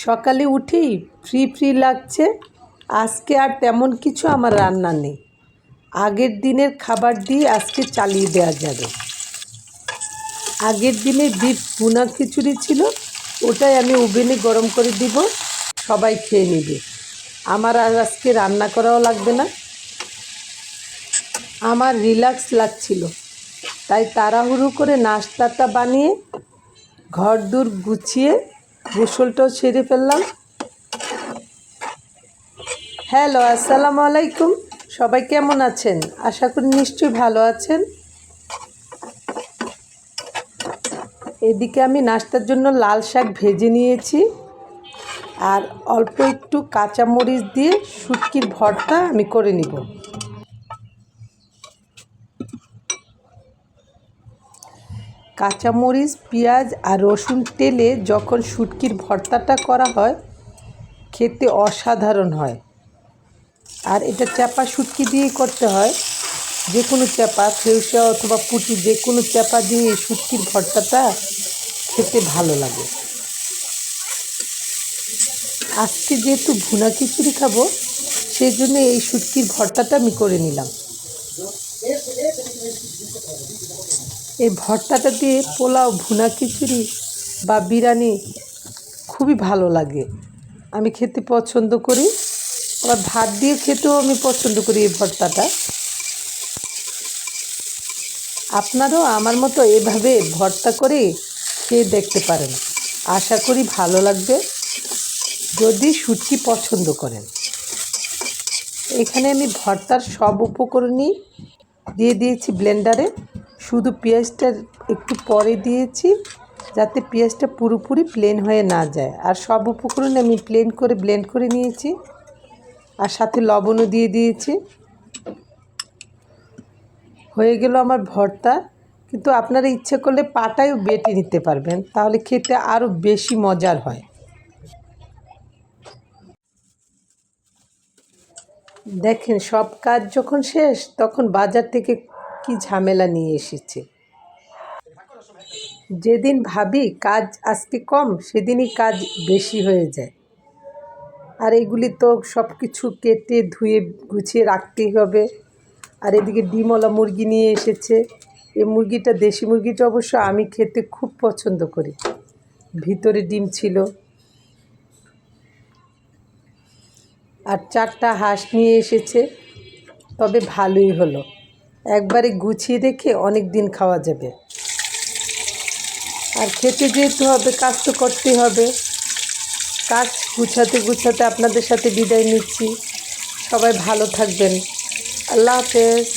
সকালে উঠেই free free লাগছে। আজকে আর তেমন কিছু আমার রান্না নেই, আগের দিনের খাবার দিয়ে আজকে চালিয়ে দেওয়া যাবে। আগের দিনে বিফ ভুনা খিচুড়ি ছিল, ওটাই আমি ওভেনে গরম করে দিব, সবাই খেয়ে নেবে। আমার আর আজকে রান্না করাও লাগবে না। আমার রিল্যাক্স লাগছিল, তাই তাড়াহুড়ো করে নাস্তাটা বানিয়ে ঘরদোর গুছিয়ে গোসলটাও সেরে ফেললাম। হ্যালো, আসসালামু আলাইকুম। সবাই কেমন আছেন? আশা করি নিশ্চয়ই ভালো আছেন। এদিকে আমি নাস্তার জন্য লাল শাক ভেজে নিয়েছি, আর অল্প একটু কাঁচামরিচ দিয়ে শুটকির ভর্তা আমি করে নিব। কাঁচামরিচ, পেঁয়াজ আর রসুন তেলে যখন শুটকির ভর্তাটা করা হয়, খেতে অসাধারণ হয়। আর এটা চাপা শুটকি দিয়েই করতে হয়। যে কোনো চাপা, ফেউসা অথবা পুঁটি, যে কোনো চাপা দিয়ে শুটকির ভর্তাটা খেতে ভালো লাগে। আজকে যেহেতু ভুনা খিচুড়ি খাবো, সেই জন্য এই শুটকির ভর্তাটা আমি করে নিলাম। এই ভর্তাটা দিয়ে পোলাও, ভুনা খিচুড়ি বা বিরিয়ানি খুবই ভালো লাগে। আমি খেতে পছন্দ করি, আবার ভাত দিয়ে খেতেও আমি পছন্দ করি এই ভর্তাটা। আপনারাও আমার মতো এভাবে ভর্তা করে খেয়ে দেখতে পারেন, আশা করি ভালো লাগবে যদি শুটকি পছন্দ করেন। এখানে আমি ভর্তার সব উপকরণই দিয়ে দিয়েছি ব্লেন্ডারে, শুধু পেঁয়াজটা একটু পরে দিয়েছি যাতে পেঁয়াজটা পুরোপুরি প্লেন হয়ে না যায়। আর সব উপকরণ আমি প্লেন করে ব্লেন্ড করে নিয়েছি, আর সাথে লবণও দিয়ে দিয়েছি। হয়ে গেল আমার ভর্তা। কিন্তু আপনারা ইচ্ছে করলে পাটায়ও বেটে নিতে পারবেন, তাহলে খেতে আরও বেশি মজার হয়। দেখেন, সব কাজ যখন শেষ তখন বাজার থেকে কি ঝামেলা নিয়ে এসেছে। যেদিন ভাবি কাজ আজকে কম, সেদিনই কাজ বেশি হয়ে যায়। আর এগুলি তো সব কিছু কেটে ধুয়ে গুছিয়ে রাখতেই হবে। আর এদিকে ডিমওয়ালা মুরগি নিয়ে এসেছে। এই মুরগিটা, দেশি মুরগিটা অবশ্য আমি খেতে খুব পছন্দ করি। ভিতরে ডিম ছিল। আর 4টা হাঁস নিয়ে এসেছে, তবে ভালোই হলো, একবারে গুছিয়ে রেখে অনেক দিন খাওয়া যাবে। আর খেতে যেতে হবে, কাজ তো করতেই হবে। কাজ গুছাতে গুছাতে আপনাদের সাথে বিদায় নিচ্ছি। সবাই ভালো থাকবেন। আল্লাহ হাফেজ।